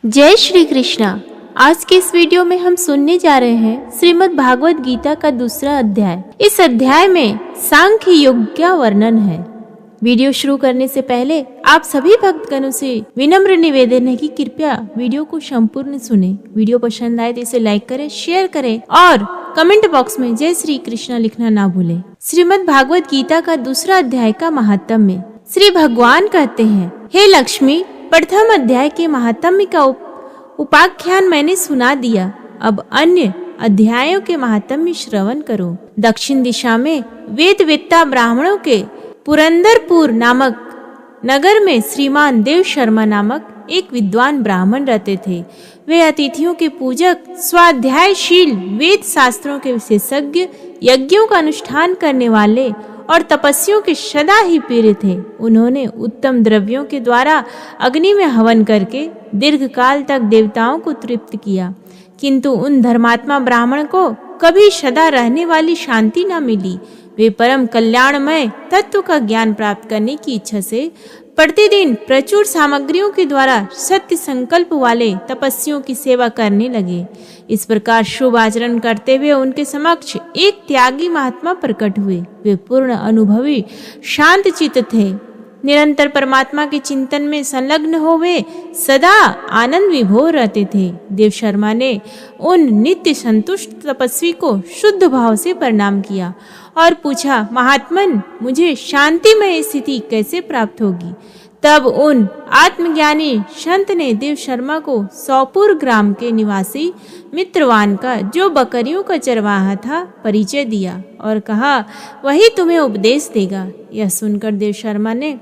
जय श्री कृष्णा। आज के इस वीडियो में हम सुनने जा रहे हैं श्रीमद् भागवत गीता का दूसरा अध्याय। इस अध्याय में सांख्य योग का वर्णन है। वीडियो शुरू करने से पहले आप सभी भक्तगणों से विनम्र निवेदन है कि कृपया वीडियो को संपूर्ण सुने। वीडियो पसंद आए तो इसे लाइक करें, शेयर करें और कमेंट बॉक्स में जय श्री कृष्णा लिखना ना भूलें। श्रीमद् भागवत गीता का दूसरा अध्याय का महात्म्य। श्री भगवान कहते हैं, हे लक्ष्मी, प्रथम अध्याय के महात्म्य का उपाख्यान मैंने सुना दिया। अब अन्य अध्यायों के महात्म्य श्रवण करो। दक्षिण दिशा में वेदवेत्ता ब्राह्मणों के पुरंदरपुर नामक नगर में श्रीमान देव शर्मा नामक एक विद्वान ब्राह्मण रहते थे। वे अतिथियों के पूजक, स्वाध्यायशील, वेद शास्त्रों के विशेषज्ञ, यज्ञों का अनुष्ठान करने वाले और तपस्वियों के सदा ही प्रिय थे। उन्होंने उत्तम द्रव्यों के द्वारा अग्नि में हवन करके दीर्घ काल तक देवताओं को तृप्त किया, किंतु उन धर्मात्मा ब्राह्मण को कभी सदा रहने वाली शांति न मिली। वे परम कल्याणमय तत्व का ज्ञान प्राप्त करने की इच्छा से प्रतिदिन प्रचुर सामग्रियों के द्वारा सत्य संकल्प वाले तपस्वियों की सेवा करने लगे। इस प्रकार शुभ आचरण करते हुए उनके समक्ष एक त्यागी महात्मा प्रकट हुए। वे पूर्ण अनुभवी, शांत चित्त थे। निरंतर परमात्मा के चिंतन में संलग्न हो वे सदा आनंद विभोर रहते थे। देव शर्मा ने उन नित्य संतुष्ट तपस्वी को शुद्ध भाव से प्रणाम किया और पूछा, महात्मन, मुझे शांतिमय स्थिति कैसे प्राप्त होगी? तब उन आत्मज्ञानी संत ने देव शर्मा को सौपुर ग्राम के निवासी मित्रवान का, जो बकरियों का चरवाहा था, परिचय दिया और कहा, वही तुम्हें उपदेश देगा। यह सुनकर देव शर्मा ने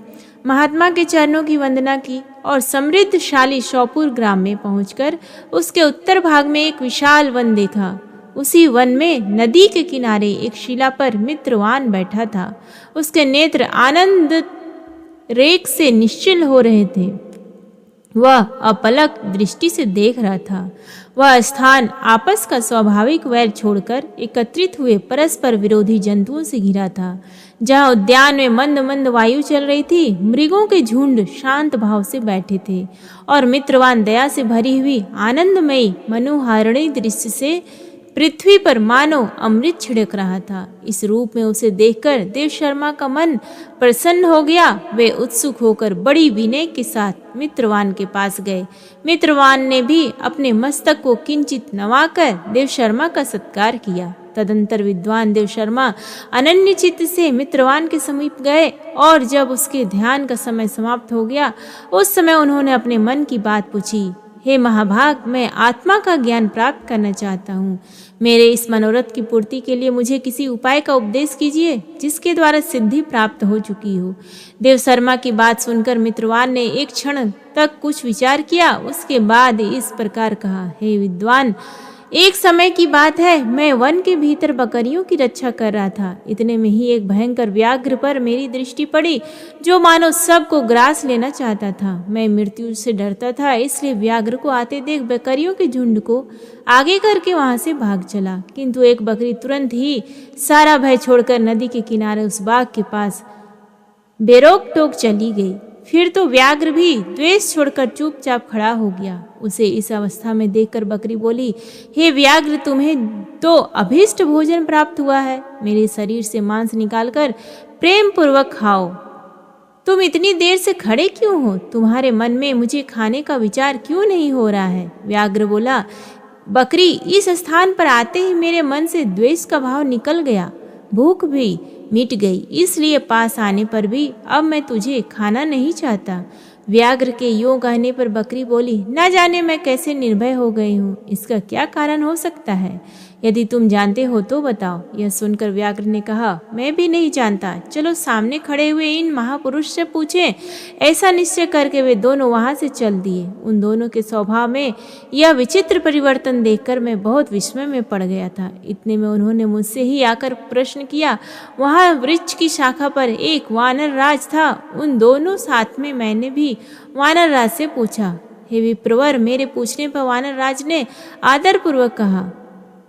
महात्मा के चरणों की वंदना की और समृद्धशाली सौपुर ग्राम में पहुंचकर उसके उत्तर भाग में एक विशाल वन देखा। उसी वन में नदी के किनारे एक शिला पर मित्रवान बैठा था। उसके नेत्र आनंद रेख से निश्चल हो रहे थे। वह अपलक दृष्टि से देख रहा था। वह स्थान आपस का स्वाभाविक वैर छोड़कर एकत्रित हुए परस्पर विरोधी जंतुओं से घिरा था। जहाँ उद्यान में मंद मंद वायु चल रही थी, मृगों के झुंड शांत भाव से बैठे थे और मित्रवान दया से भरी हुई आनंदमयी मनोहारिणी दृश्य से पृथ्वी पर मानो अमृत छिड़क रहा था। इस रूप में उसे देखकर देव शर्मा का मन प्रसन्न हो गया। वे उत्सुक होकर बड़ी विनय के साथ मित्रवान के पास गए। मित्रवान ने भी अपने मस्तक को किंचित नवाकर देव शर्मा का सत्कार किया। तदंतर विद्वान देव शर्मा अनन्य चित्त से मित्रवान के समीप गए और जब उसके ध्यान का समय समाप्त हो गया, उस समय उन्होंने अपने मन की बात पूछी। हे महाभाग, मैं आत्मा का ज्ञान प्राप्त करना चाहता हूँ। मेरे इस मनोरथ की पूर्ति के लिए मुझे किसी उपाय का उपदेश कीजिए जिसके द्वारा सिद्धि प्राप्त हो चुकी हो। देव शर्मा की बात सुनकर मित्रवान ने एक क्षण तक कुछ विचार किया। उसके बाद इस प्रकार कहा, हे विद्वान, एक समय की बात है, मैं वन के भीतर बकरियों की रक्षा कर रहा था। इतने में ही एक भयंकर व्याघ्र पर मेरी दृष्टि पड़ी, जो मानो सबको ग्रास लेना चाहता था। मैं मृत्यु से डरता था, इसलिए व्याघ्र को आते देख बकरियों के झुंड को आगे करके वहां से भाग चला, किंतु एक बकरी तुरंत ही सारा भय छोड़कर नदी के किनारे उस बाग के पास बेरोक टोक चली गई। फिर तो व्याघ्र भी द्वेष छोड़कर चुपचाप खड़ा हो गया। उसे इस अवस्था में देखकर बकरी बोली, हे व्याघ्र, तुम्हें तो अभीष्ट भोजन प्राप्त हुआ है। मेरे शरीर से मांस निकालकर प्रेम पूर्वक खाओ। तुम इतनी देर से खड़े क्यों हो? तुम्हारे मन में मुझे खाने का विचार क्यों नहीं हो रहा है? व्याघ्र बोला, बकरी, इस स्थान पर आते ही मेरे मन से द्वेष का भाव निकल गया, भूख भी मिट गई, इसलिए पास आने पर भी अब मैं तुझे खाना नहीं चाहता। व्याघ्र के यूं कहने पर बकरी बोली, न जाने मैं कैसे निर्भय हो गई हूँ। इसका क्या कारण हो सकता है? यदि तुम जानते हो तो बताओ। यह सुनकर व्याघ्र ने कहा, मैं भी नहीं जानता। चलो सामने खड़े हुए इन महापुरुष से पूछें। ऐसा निश्चय करके वे दोनों वहां से चल दिए। उन दोनों के स्वभाव में यह विचित्र परिवर्तन देखकर मैं बहुत विस्मय में पड़ गया था। इतने में उन्होंने मुझसे ही आकर प्रश्न किया। वहां वृक्ष की शाखा पर एक वानर राज था। उन दोनों साथ में मैंने भी वानर राज से पूछा। हे विप्रवर, मेरे पूछने पर वानर राज ने आदर पूर्वक कहा,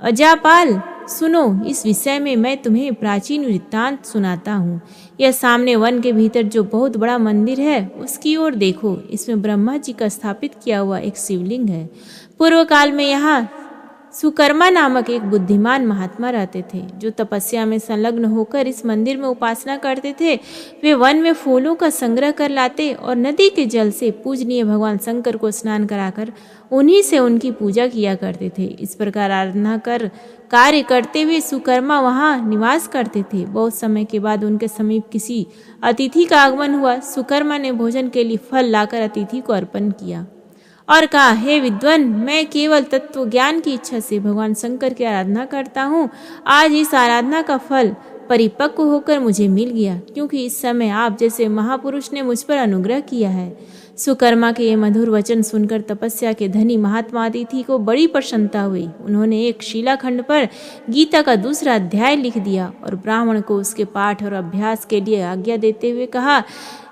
अजापाल, सुनो, इस विषय में मैं तुम्हें प्राचीन वृत्तांत सुनाता हूँ। यह सामने वन के भीतर जो बहुत बड़ा मंदिर है उसकी ओर देखो। इसमें ब्रह्मा जी का स्थापित किया हुआ एक शिवलिंग है। पूर्व काल में यहाँ सुकर्मा नामक एक बुद्धिमान महात्मा रहते थे, जो तपस्या में संलग्न होकर इस मंदिर में उपासना करते थे। वे वन में फूलों का संग्रह कर लाते और नदी के जल से पूजनीय भगवान शंकर को स्नान कराकर उन्हीं से उनकी पूजा किया करते थे। इस प्रकार आराधना कर कार्य करते हुए सुकर्मा वहाँ निवास करते थे। बहुत समय के बाद उनके समीप किसी अतिथि का आगमन हुआ। सुकर्मा ने भोजन के लिए फल लाकर अतिथि को अर्पण किया और कहा, हे विद्वान, मैं केवल तत्व ज्ञान की इच्छा से भगवान शंकर की आराधना करता हूँ। आज इस आराधना का फल परिपक्व होकर मुझे मिल गया, क्योंकि इस समय आप जैसे महापुरुष ने मुझ पर अनुग्रह किया है। सुकर्मा के ये मधुर वचन सुनकर तपस्या के धनी महात्मा अतिथि को बड़ी प्रसन्नता हुई। उन्होंने एक शिलाखंड पर गीता का दूसरा अध्याय लिख दिया और ब्राह्मण को उसके पाठ और अभ्यास के लिए आज्ञा देते हुए कहा,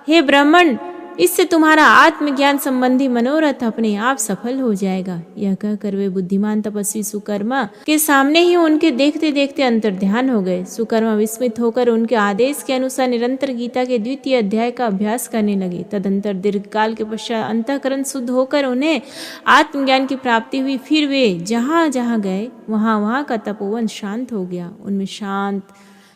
हे ब्राह्मण, इससे तुम्हारा आत्मज्ञान संबंधी मनोरथ अपने आप सफल हो जाएगा। यह कहकर वे बुद्धिमान तपस्वी सुकर्मा के सामने ही उनके देखते देखते अंतर्ध्यान हो गए। सुकर्मा विस्मित होकर उनके आदेश के अनुसार निरंतर गीता के द्वितीय अध्याय का अभ्यास करने लगे। तदंतर दीर्घकाल के पश्चात अंतःकरण शुद्ध होकर उन्हें आत्मज्ञान की प्राप्ति हुई। फिर वे जहाँ जहाँ गए वहाँ का तपोवन शांत हो गया। उनमें शांत,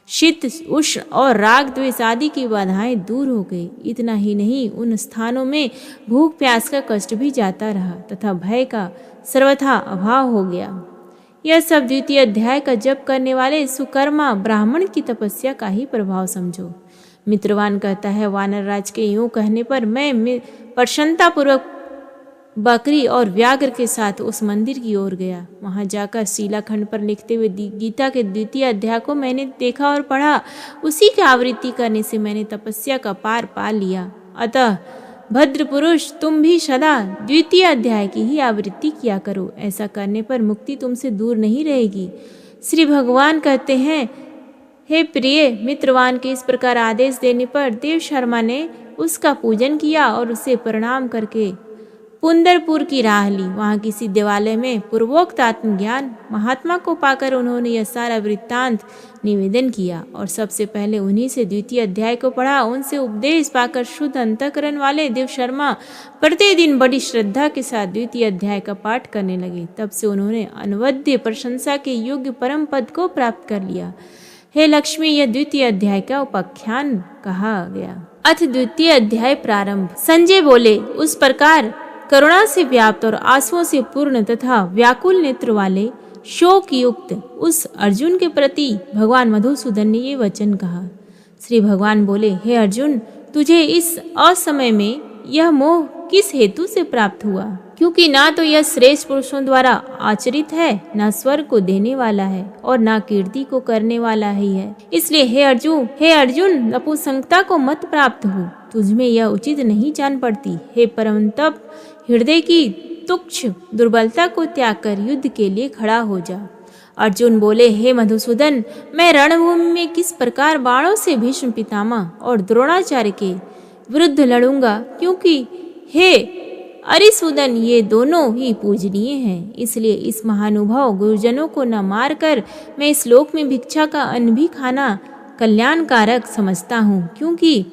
शीत, उष्ण और राग द्वेष आदि की बाधाएं दूर हो गई। इतना ही नहीं, उन स्थानों में भूख प्यास का कष्ट भी जाता रहा तथा भय का सर्वथा अभाव हो गया। यह सब द्वितीय अध्याय का जप करने वाले सुकर्मा ब्राह्मण की तपस्या का ही प्रभाव समझो। मित्रवान कहता है, वानर राज के यूं कहने पर मैं प्रसन्नता पूर्वक बकरी और व्याघ्र के साथ उस मंदिर की ओर गया। वहां जाकर शिलाखंड पर लिखते हुए गीता के द्वितीय अध्याय को मैंने देखा और पढ़ा। उसी की आवृत्ति करने से मैंने तपस्या का पार पा लिया। अतः भद्र पुरुष, तुम भी सदा द्वितीय अध्याय की ही आवृत्ति किया करो। ऐसा करने पर मुक्ति तुमसे दूर नहीं रहेगी। श्री भगवान कहते हैं, हे प्रिय, मित्रवान के इस प्रकार आदेश देने पर देव शर्मा ने उसका पूजन किया और उसे प्रणाम करके पुंदरपुर की राह ली। वहां किसी देवालय में पूर्वोक्त आत्मज्ञान महात्मा को पाकर उन्होंने यह सारा वृत्तांत निवेदन किया और सबसे पहले उन्हीं से द्वितीय अध्याय को पढ़ा। उनसे उपदेश पाकर शुद्ध अंतःकरण वाले देव शर्मा प्रतिदिन बड़ी श्रद्धा के साथ द्वितीय अध्याय का पाठ करने लगे। तब से उन्होंने अनवद्य प्रशंसा के योग्य परम पद को प्राप्त कर लिया। हे लक्ष्मी, यह द्वितीय अध्याय का उपाख्यान कहा गया। अथ द्वितीय अध्याय प्रारंभ। संजय बोले, उस प्रकार करुणा से व्याप्त और आंसुओं से पूर्ण तथा व्याकुल नेत्र वाले शोक युक्त उस अर्जुन के प्रति भगवान मधुसूदन ने ये वचन कहा। श्री भगवान बोले, हे अर्जुन, तुझे इस असमय में यह मोह किस हेतु से प्राप्त हुआ? क्योंकि ना तो यह श्रेष्ठ पुरुषों द्वारा आचरित है, ना स्वर्ग को देने वाला है और ना कीर्ति को करने वाला ही है। इसलिए हे अर्जुन, नपुंसकता को मत प्राप्त हो। तुझमें यह उचित नहीं जान पड़ती। हे परम तप, हृदय की तुच्छ दुर्बलता को त्याग कर युद्ध के लिए खड़ा हो जा। अर्जुन बोले, हे मधुसूदन, मैं रणभूमि में किस प्रकार बाणों से भीष्म पितामह और द्रोणाचार्य के विरुद्ध लड़ूंगा, क्योंकि हे अरिसूदन, ये दोनों ही पूजनीय हैं। इसलिए इस महानुभाव गुरुजनों को न मारकर मैं इस लोक में भिक्षा का अन्न भी खाना कल्याणकारक समझता हूँ, क्योंकि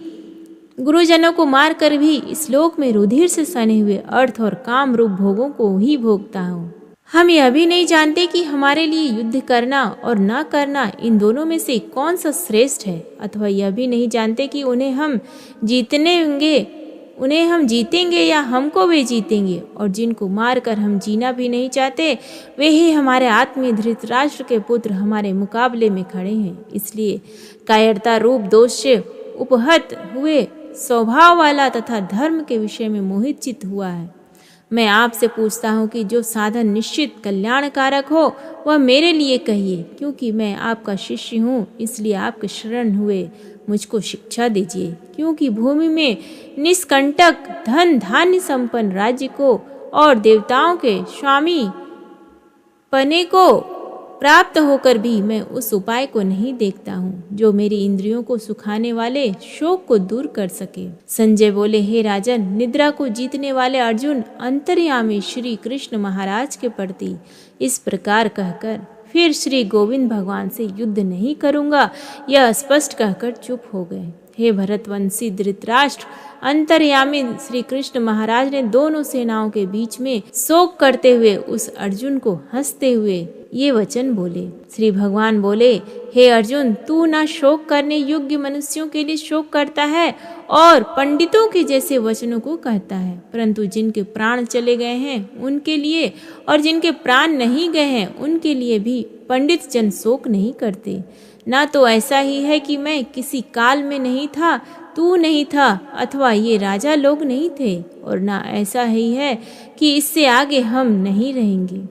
गुरुजनों को मारकर भी इस लोक में रुधिर से सने हुए अर्थ और काम रूप भोगों को ही भोगता हूँ। हम यह भी नहीं जानते कि हमारे लिए युद्ध करना और न करना, इन दोनों में से कौन सा श्रेष्ठ है, अथवा यह भी नहीं जानते कि उन्हें हम जीतेंगे या हमको वे जीतेंगे। और जिनको मारकर हम जीना भी नहीं चाहते, वे ही हमारे आत्मीय धृतराष्ट्र के पुत्र हमारे मुकाबले में खड़े हैं। इसलिए कायरता रूप दोष से उपहत हुए स्वभाव वाला तथा धर्म के विषय में मोहित चित्त हुआ है। मैं आपसे पूछता हूँ कि जो साधन निश्चित कल्याणकारक हो वह मेरे लिए कहिए, क्योंकि मैं आपका शिष्य हूँ। इसलिए आपके शरण हुए मुझको शिक्षा दीजिए, क्योंकि भूमि में निष्कंटक धन धान्य संपन्न राज्य को और देवताओं के स्वामी पने को प्राप्त होकर भी मैं उस उपाय को नहीं देखता हूँ जो मेरी इंद्रियों को सुखाने वाले शोक को दूर कर सके। संजय बोले, हे राजन, निद्रा को जीतने वाले अर्जुन अंतर्यामी श्री कृष्ण महाराज के प्रति इस प्रकार कहकर फिर श्री गोविंद भगवान से युद्ध नहीं करूंगा, यह स्पष्ट कहकर चुप हो गए। हे भरतवंशी धृतराष्ट्र, अंतर्यामी श्री कृष्ण महाराज ने दोनों सेनाओं के बीच में शोक करते हुए उस अर्जुन को हंसते हुए ये वचन बोले। श्री भगवान बोले, हे अर्जुन, तू ना शोक करने योग्य मनुष्यों के लिए शोक करता है और पंडितों के जैसे वचनों को कहता है, परंतु जिनके प्राण चले गए हैं उनके लिए और जिनके प्राण नहीं गए हैं उनके लिए भी पंडित जन शोक नहीं करते। ना तो ऐसा ही है कि मैं किसी काल में नहीं था, तू नहीं था, अथवा ये राजा लोग नहीं थे, और ना ऐसा ही है कि इससे आगे हम नहीं रहेंगे।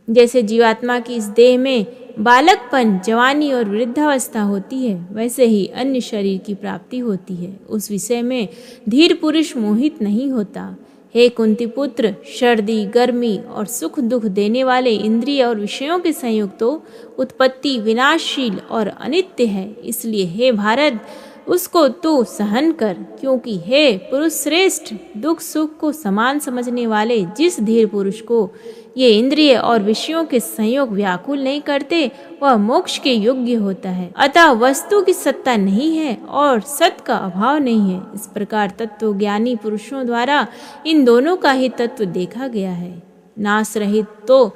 जैसे जीवात्मा की इस देह में बालकपन, जवानी और वृद्धावस्था होती है, वैसे ही अन्य शरीर की प्राप्ति होती है। उस विषय में धीर पुरुष मोहित नहीं होता। हे कुंती पुत्र, सर्दी, गर्मी और सुख दुख देने वाले इंद्रिय और विषयों के संयोग तो उत्पत्ति विनाशशील और अनित्य है। इसलिए हे भारत, उसको तू सहन कर, क्योंकि हे पुरुष श्रेष्ठ, दुख सुख को समान समझने वाले जिस धीर पुरुष को ये इंद्रिय और विषयों के संयोग व्याकुल नहीं करते, वह मोक्ष के योग्य होता है। अतः वस्तु की सत्ता नहीं है और सत का अभाव नहीं है। इस प्रकार तत्व ज्ञानी पुरुषों द्वारा इन दोनों का ही तत्व देखा गया है। नाश रहित तो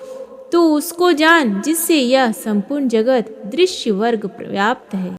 तू उसको जान जिससे यह संपूर्ण जगत दृश्य वर्ग व्याप्त है।